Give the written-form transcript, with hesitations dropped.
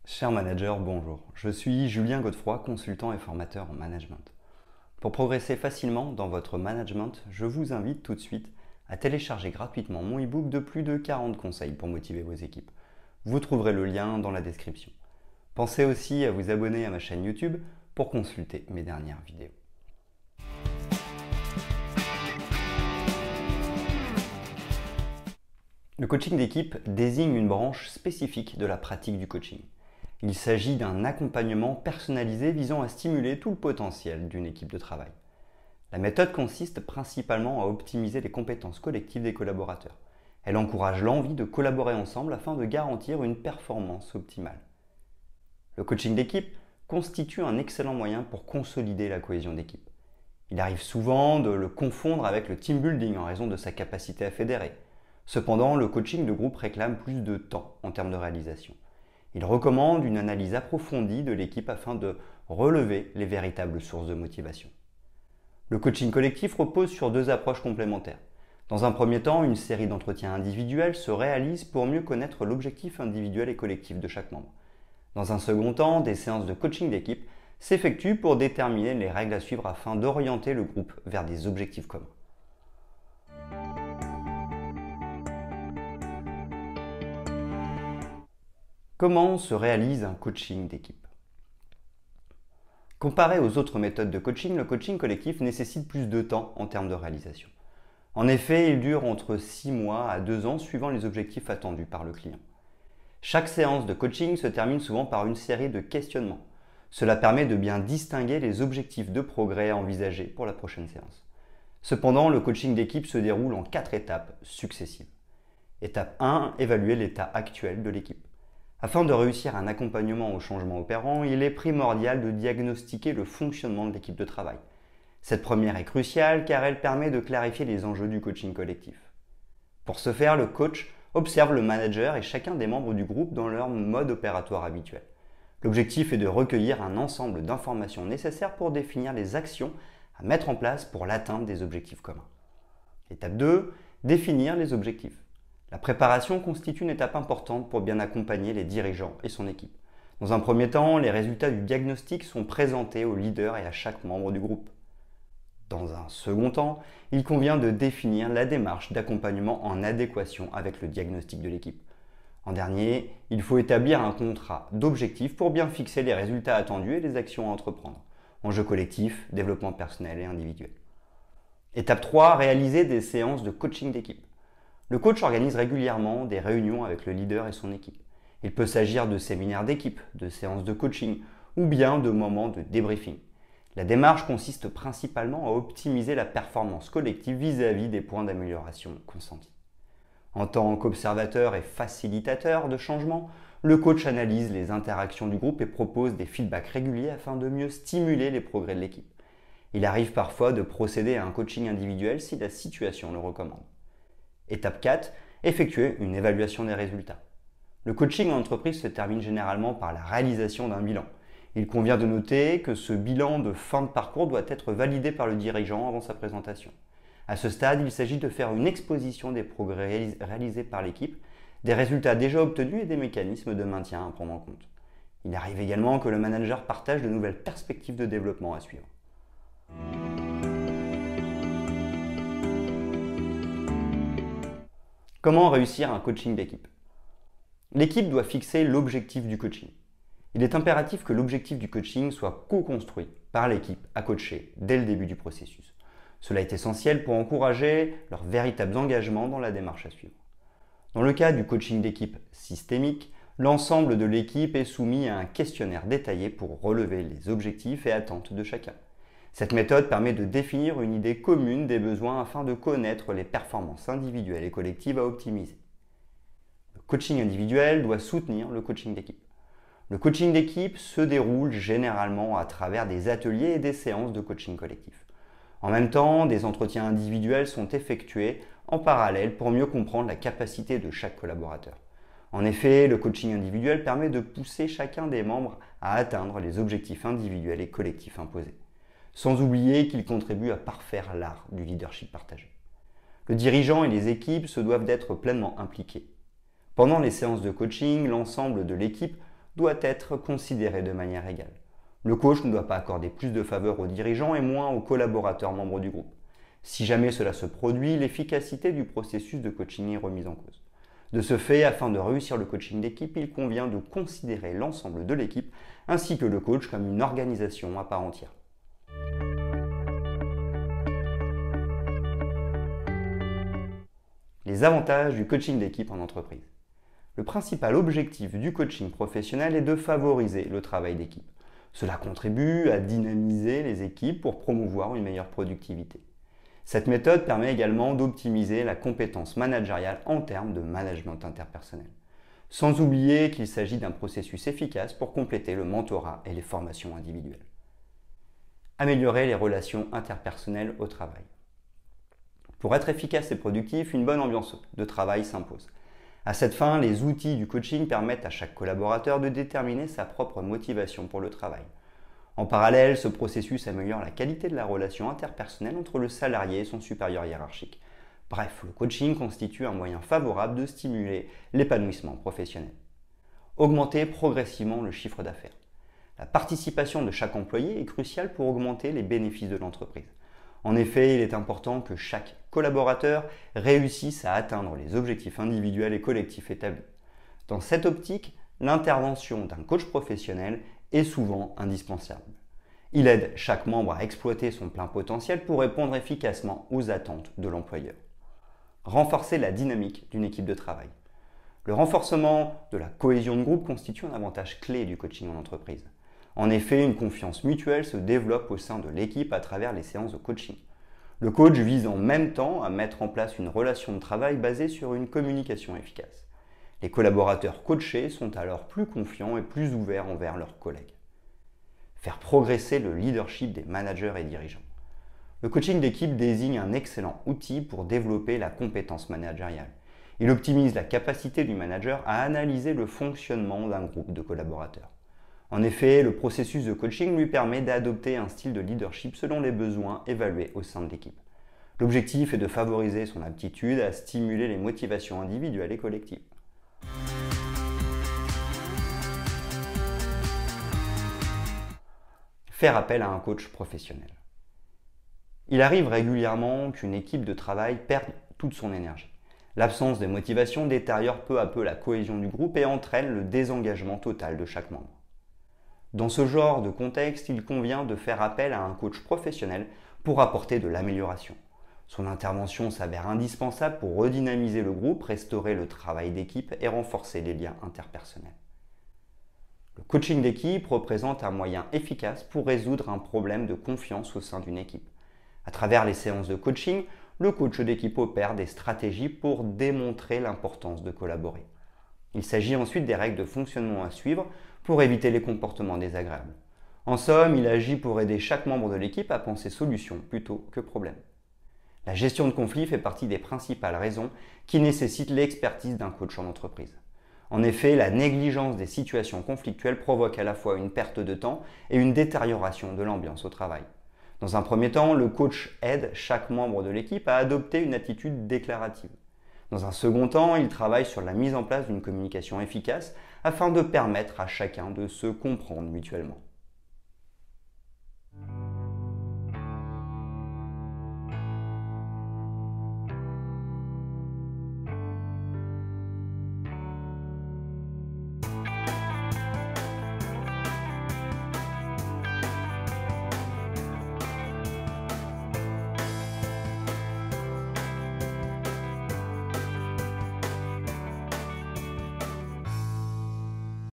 Cher manager, bonjour. Je suis Julien Godefroy, consultant et formateur en management. Pour progresser facilement dans votre management, je vous invite tout de suite à télécharger gratuitement mon e-book de plus de 40 conseils pour motiver vos équipes. Vous trouverez le lien dans la description. Pensez aussi à vous abonner à ma chaîne YouTube pour consulter mes dernières vidéos. Le coaching d'équipe désigne une branche spécifique de la pratique du coaching. Il s'agit d'un accompagnement personnalisé visant à stimuler tout le potentiel d'une équipe de travail. La méthode consiste principalement à optimiser les compétences collectives des collaborateurs. Elle encourage l'envie de collaborer ensemble afin de garantir une performance optimale. Le coaching d'équipe constitue un excellent moyen pour consolider la cohésion d'équipe. Il arrive souvent de le confondre avec le team building en raison de sa capacité à fédérer. Cependant, le coaching de groupe réclame plus de temps en termes de réalisation. Il recommande une analyse approfondie de l'équipe afin de relever les véritables sources de motivation. Le coaching collectif repose sur deux approches complémentaires. Dans un premier temps, une série d'entretiens individuels se réalise pour mieux connaître l'objectif individuel et collectif de chaque membre. Dans un second temps, des séances de coaching d'équipe s'effectuent pour déterminer les règles à suivre afin d'orienter le groupe vers des objectifs communs. Comment se réalise un coaching d'équipe? Comparé aux autres méthodes de coaching, le coaching collectif nécessite plus de temps en termes de réalisation. En effet, il dure entre 6 mois à 2 ans suivant les objectifs attendus par le client. Chaque séance de coaching se termine souvent par une série de questionnements. Cela permet de bien distinguer les objectifs de progrès à envisager pour la prochaine séance. Cependant, le coaching d'équipe se déroule en 4 étapes successives. Étape 1, évaluer l'état actuel de l'équipe. Afin de réussir un accompagnement au changement opérant, il est primordial de diagnostiquer le fonctionnement de l'équipe de travail. Cette première est cruciale car elle permet de clarifier les enjeux du coaching collectif. Pour ce faire, le coach observe le manager et chacun des membres du groupe dans leur mode opératoire habituel. L'objectif est de recueillir un ensemble d'informations nécessaires pour définir les actions à mettre en place pour l'atteinte des objectifs communs. Étape 2, définir les objectifs. La préparation constitue une étape importante pour bien accompagner les dirigeants et son équipe. Dans un premier temps, les résultats du diagnostic sont présentés au leader et à chaque membre du groupe. Dans un second temps, il convient de définir la démarche d'accompagnement en adéquation avec le diagnostic de l'équipe. En dernier, il faut établir un contrat d'objectifs pour bien fixer les résultats attendus et les actions à entreprendre. Enjeux collectifs, développement personnel et individuel. Étape 3, réaliser des séances de coaching d'équipe. Le coach organise régulièrement des réunions avec le leader et son équipe. Il peut s'agir de séminaires d'équipe, de séances de coaching ou bien de moments de débriefing. La démarche consiste principalement à optimiser la performance collective vis-à-vis des points d'amélioration consentis. En tant qu'observateur et facilitateur de changement, le coach analyse les interactions du groupe et propose des feedbacks réguliers afin de mieux stimuler les progrès de l'équipe. Il arrive parfois de procéder à un coaching individuel si la situation le recommande. Étape 4, effectuer une évaluation des résultats. Le coaching en entreprise se termine généralement par la réalisation d'un bilan. Il convient de noter que ce bilan de fin de parcours doit être validé par le dirigeant avant sa présentation. À ce stade, il s'agit de faire une exposition des progrès réalisés par l'équipe, des résultats déjà obtenus et des mécanismes de maintien à prendre en compte. Il arrive également que le manager partage de nouvelles perspectives de développement à suivre. Comment réussir un coaching d'équipe? L'équipe doit fixer l'objectif du coaching. Il est impératif que l'objectif du coaching soit co-construit par l'équipe à coacher dès le début du processus. Cela est essentiel pour encourager leurs véritables engagements dans la démarche à suivre. Dans le cas du coaching d'équipe systémique, l'ensemble de l'équipe est soumis à un questionnaire détaillé pour relever les objectifs et attentes de chacun. Cette méthode permet de définir une idée commune des besoins afin de connaître les performances individuelles et collectives à optimiser. Le coaching individuel doit soutenir le coaching d'équipe. Le coaching d'équipe se déroule généralement à travers des ateliers et des séances de coaching collectif. En même temps, des entretiens individuels sont effectués en parallèle pour mieux comprendre la capacité de chaque collaborateur. En effet, le coaching individuel permet de pousser chacun des membres à atteindre les objectifs individuels et collectifs imposés. Sans oublier qu'il contribue à parfaire l'art du leadership partagé. Le dirigeant et les équipes se doivent d'être pleinement impliqués. Pendant les séances de coaching, l'ensemble de l'équipe doit être considéré de manière égale. Le coach ne doit pas accorder plus de faveur aux dirigeants et moins aux collaborateurs membres du groupe. Si jamais cela se produit, l'efficacité du processus de coaching est remise en cause. De ce fait, afin de réussir le coaching d'équipe, il convient de considérer l'ensemble de l'équipe ainsi que le coach comme une organisation à part entière. Les avantages du coaching d'équipe en entreprise. Le principal objectif du coaching professionnel est de favoriser le travail d'équipe. Cela contribue à dynamiser les équipes pour promouvoir une meilleure productivité. Cette méthode permet également d'optimiser la compétence managériale en termes de management interpersonnel. Sans oublier qu'il s'agit d'un processus efficace pour compléter le mentorat et les formations individuelles. Améliorer les relations interpersonnelles au travail. Pour être efficace et productif, une bonne ambiance de travail s'impose. À cette fin, les outils du coaching permettent à chaque collaborateur de déterminer sa propre motivation pour le travail. En parallèle, ce processus améliore la qualité de la relation interpersonnelle entre le salarié et son supérieur hiérarchique. Bref, le coaching constitue un moyen favorable de stimuler l'épanouissement professionnel. Augmenter progressivement le chiffre d'affaires. La participation de chaque employé est cruciale pour augmenter les bénéfices de l'entreprise. En effet, il est important que chaque collaborateur réussisse à atteindre les objectifs individuels et collectifs établis. Dans cette optique, l'intervention d'un coach professionnel est souvent indispensable. Il aide chaque membre à exploiter son plein potentiel pour répondre efficacement aux attentes de l'employeur. Renforcer la dynamique d'une équipe de travail. Le renforcement de la cohésion de groupe constitue un avantage clé du coaching en entreprise. En effet, une confiance mutuelle se développe au sein de l'équipe à travers les séances de coaching. Le coach vise en même temps à mettre en place une relation de travail basée sur une communication efficace. Les collaborateurs coachés sont alors plus confiants et plus ouverts envers leurs collègues. Faire progresser le leadership des managers et dirigeants. Le coaching d'équipe désigne un excellent outil pour développer la compétence managériale. Il optimise la capacité du manager à analyser le fonctionnement d'un groupe de collaborateurs. En effet, le processus de coaching lui permet d'adopter un style de leadership selon les besoins évalués au sein de l'équipe. L'objectif est de favoriser son aptitude à stimuler les motivations individuelles et collectives. Faire appel à un coach professionnel. Il arrive régulièrement qu'une équipe de travail perde toute son énergie. L'absence de motivation détériore peu à peu la cohésion du groupe et entraîne le désengagement total de chaque membre. Dans ce genre de contexte, il convient de faire appel à un coach professionnel pour apporter de l'amélioration. Son intervention s'avère indispensable pour redynamiser le groupe, restaurer le travail d'équipe et renforcer les liens interpersonnels. Le coaching d'équipe représente un moyen efficace pour résoudre un problème de confiance au sein d'une équipe. À travers les séances de coaching, le coach d'équipe opère des stratégies pour démontrer l'importance de collaborer. Il s'agit ensuite des règles de fonctionnement à suivre pour éviter les comportements désagréables. En somme, il agit pour aider chaque membre de l'équipe à penser solution plutôt que problème. La gestion de conflits fait partie des principales raisons qui nécessitent l'expertise d'un coach en entreprise. En effet, la négligence des situations conflictuelles provoque à la fois une perte de temps et une détérioration de l'ambiance au travail. Dans un premier temps, le coach aide chaque membre de l'équipe à adopter une attitude déclarative. Dans un second temps, il travaille sur la mise en place d'une communication efficace afin de permettre à chacun de se comprendre mutuellement.